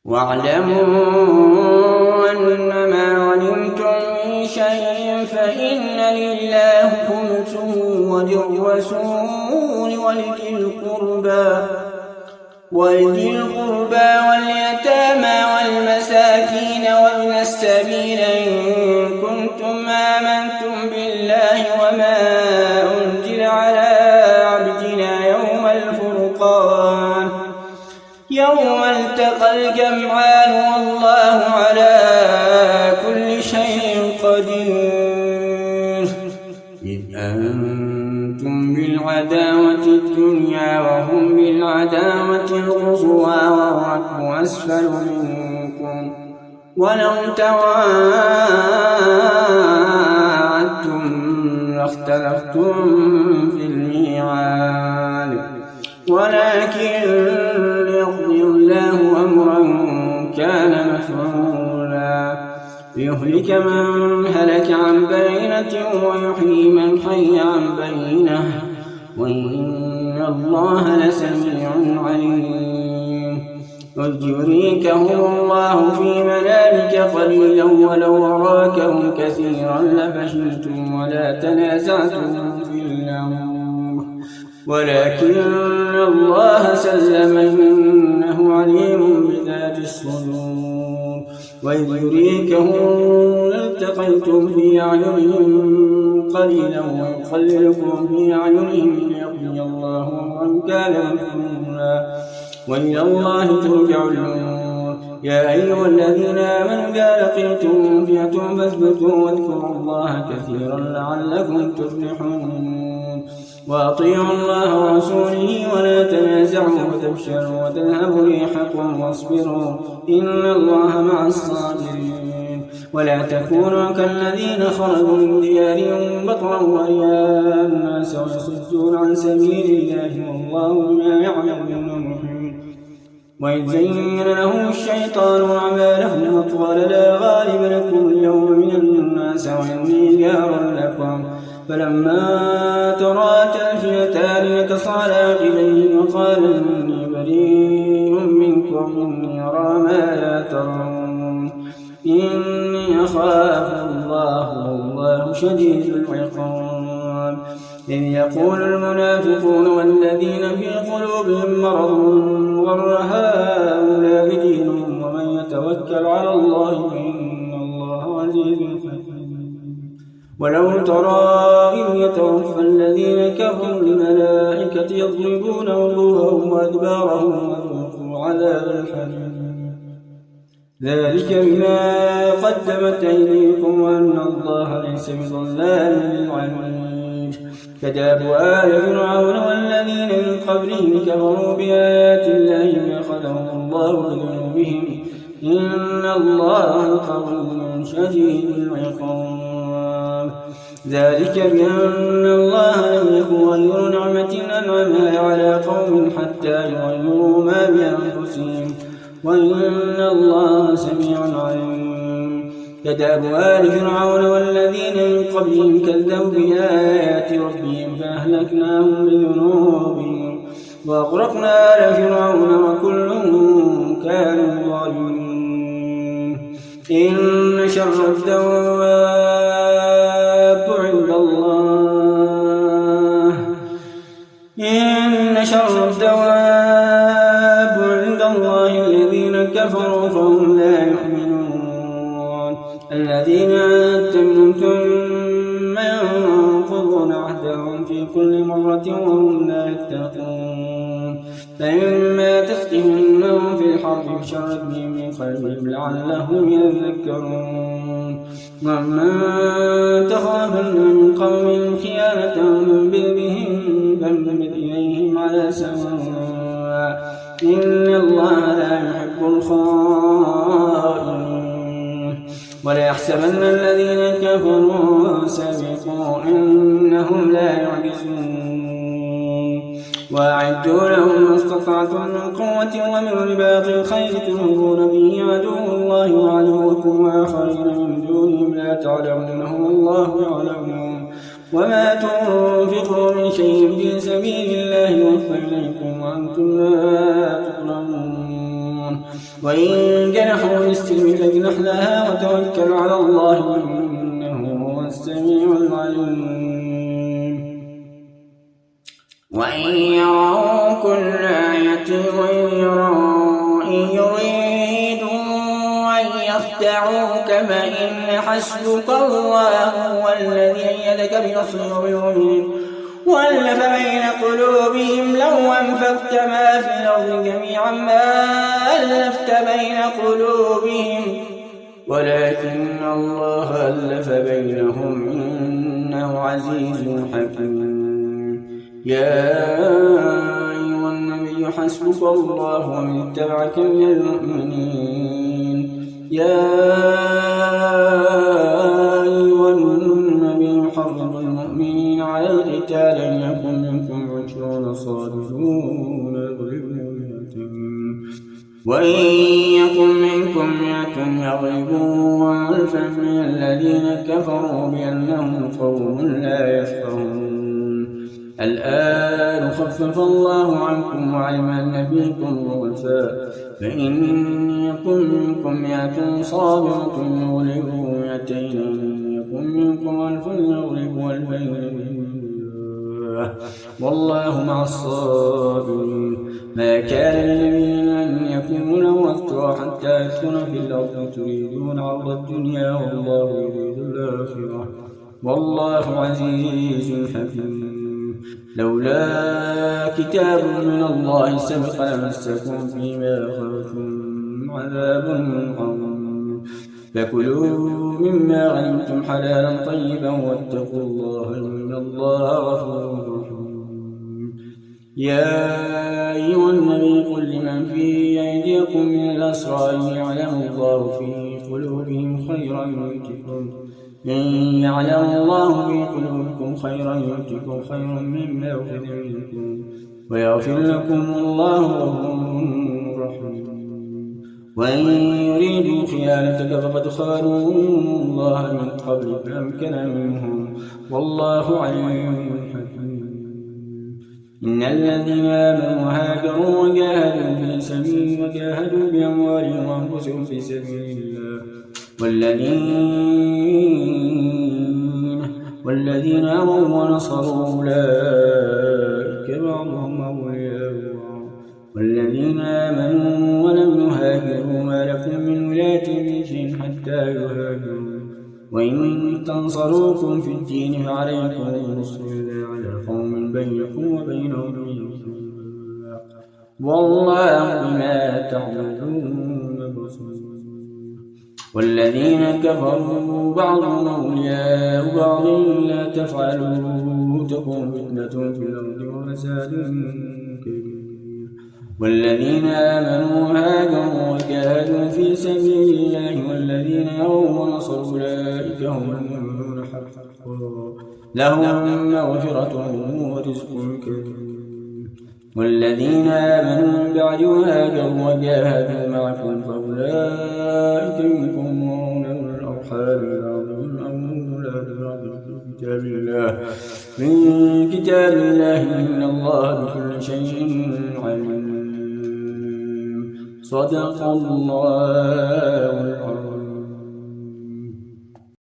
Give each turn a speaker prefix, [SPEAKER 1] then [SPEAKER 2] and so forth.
[SPEAKER 1] واعلموا أنما غنمتم من شيء فإن لله خمسه وللرسول ولذي القربى واليتامى والمساكين وابن السبيل إن كنتم آمنتم بالله وما أنزل على عبدنا يوم الفرقان يوم التقى الجمعان والله على كل شيء قدير. إذ أنتم بالعداوة الدنيا وهم بالعداوة القصوى والركب أسفل منكم ولو تواعدتم لاختلفتم في الميعاد ولكن ليقضي الله أمرا كان مفعولا ليهلك من هلك عن بينة ويحيي من حي عن بينة وإن الله لسميع عليم. إذ يريكهم الله في منامك قليلا ولو أراكهم كثيرا لفشلتم ولا تنازعتم في الأمر ولكن الله سلم إنه عليم بذات الصدور. وإذ يريكهم التقيتم في أعينهم قليلا ويقللكم في أعينهم ليقضي الله أمرا كان مفعولا وإلى الله ترجع الأمور. يا أيها الذين آمنوا إذا لقيتم فئة فاثبتوا واذكروا الله كثيرا لعلكم تفلحون. وأطيعوا الله ورسوله ولا تنازعوا وتفشلوا وتذهب ريحكم واصبروا إن الله مع الصابرين. ولا تكونوا كالذين خرجوا من ديارهم بطرا ورئاء الناس ويصدون عن سبيل الله والله بما يعملون محيط. وإذ زين لهم الشيطان أعمالهم وقال لا غالب لكم اليوم من الناس وإني جار لكم فلما تراءت الفئتان نكص على عقبيه وقال إني بريء منكم إني أرى ما لا ترون إني أخاف الله والله شديد العقاب. إذ يقول المنافقون والذين في قلوبهم مرض غر هؤلاء دينهم ومن يتوكل على الله فإن الله عزيز حكيم. ولو ترى إذ يتوفى الذين كفروا الملائكة يضربون وجوههم وأدبارهم وذوقوا عذاب الحريق ذلك بما قدمت أيديكم وأن الله ليس بظلام للعبيد. كداب آل فرعون والذين من قبلهم كفروا بآيات الله فأخذهم الله بذنوبهم إن الله قوي شديد العقاب. ذلك بأن الله لم يكن غير نعمة أنعمها على قوم حتى يغيروا ما بأنفسهم وإن الله سميع عليم. كداب آل فرعون والذين من قبلهم كذبوا بآيات ربهم فأهلكناهم بذنوبهم وأغرقنا آل فرعون وكلهم كانوا ظالمين. إن شر الدواب عند الله الذين كفروا فهم لا يؤمنون. الذين عاهدت منهم ثم ينقضون عهدهم في كل مرة وهم لا يتقون. فإما تثقفنهم في الحرب فشرد بهم من قلبهم لعلهم يذكرون. ومن تخافن من قوم خيانة فانبذ بهم إليهم على سواء إن الله لا يحب الخائنين. ولا يحسبن الذين كفروا سبقوا إنهم لا يعجزون. وأعدوا لهم ما استطعتم من قوة ومن رباط الخيل ترهبون به عدو الله وعدوكم وآخرين من دونهم لا تعلمونهم الله يعلمون. وما تنفقوا من شيء في سبيل الله يوفى إليكم وأنتم لا تظلمون. وإن جنحوا للسلم فاجنح لها وتوكل على الله إنه هو السميع العليم. وإن يروا كل آية وإن يريدوا أن يخدعوك فإن حسبك الله هو الذي أيدك بنصره وبالمؤمنين وألف بين قلوبهم لو أنفقت ما في الأرض جميعا ما ألفت بين قلوبهم ولكن الله ألف بينهم إنه عزيز حكيم. يا أيها النبي حسبك الله ومن اتبعك من المؤمنين. يا أيها النبي حرض المؤمنين على القتال إن يكن منكم 20 صابرون يغلبوا 200 وإن يكن منكم 100 يغلبوا 1000 من الذين كفروا بأنهم قوم لا يفقهون. الآن خفف الله عنكم وعلم أن فيكم ضعفا فإن يكن منكم 100 صابرة يغلبوا 200 وإن يكن منكم 1000 يغلبوا 2000 بإذن الله والله مع الصابرين. ما كان للذين أن يكونوا له أسرى حتى يسكنوا في الأرض تريدون عرض الدنيا والله يريد الآخرة والله عزيز حكيم. لولا كتاب من الله سبق لمسكم فيما أخذتم عذاب عظيم فكلوا مما غنمتم حلالا طيبا واتقوا الله إن الله غفور رحيم. يا أيها النبي قل لمن في أيديكم من الأسرى إن يعلم الله في قلوبهم خيرا يؤتكم إن يعلم الله في قلوبكم خيرا يؤتكم خيرا مما أخذ منكم ويغفر لكم الله غفور رحيم. وإن يريدوا خيانتك فقد خانوا الله من قبل فأمكن منهم والله عليم حكيم. إن الذين آمنوا وهاجروا وجاهدوا في سبيل وجاهدوا بأموالهم وأنفسهم في سبيل الله والذين آمنوا ونصروا أولئك بعضهم أولياء بعض والذين آمنوا ولم يهاجروا ما لكم من ولاية شيء حتى يهاجروا وإن تنصروكم في الدين فعليكم النصر إلا على قوم بينكم وبينهم ميثاق والله بما تعملون بصير. والذين كفروا بعضهم أولياء بعض لا تفعلوا تكون فتنة في الأرض وفساد كبير. والذين آمنوا وهاجروا وجاهدوا في سبيل الله والذين آووا ونصروا أولئك هم المؤمنون حقا لهم مغفرة ورزق كريم. والذين آمنوا من بعد وهاجروا وجاهدوا معكم فأولئك منكم وأولو الأرحام بعضهم أولى ببعض من كتاب الله إن الله بكل شيء عليم. صدق الله العظيم.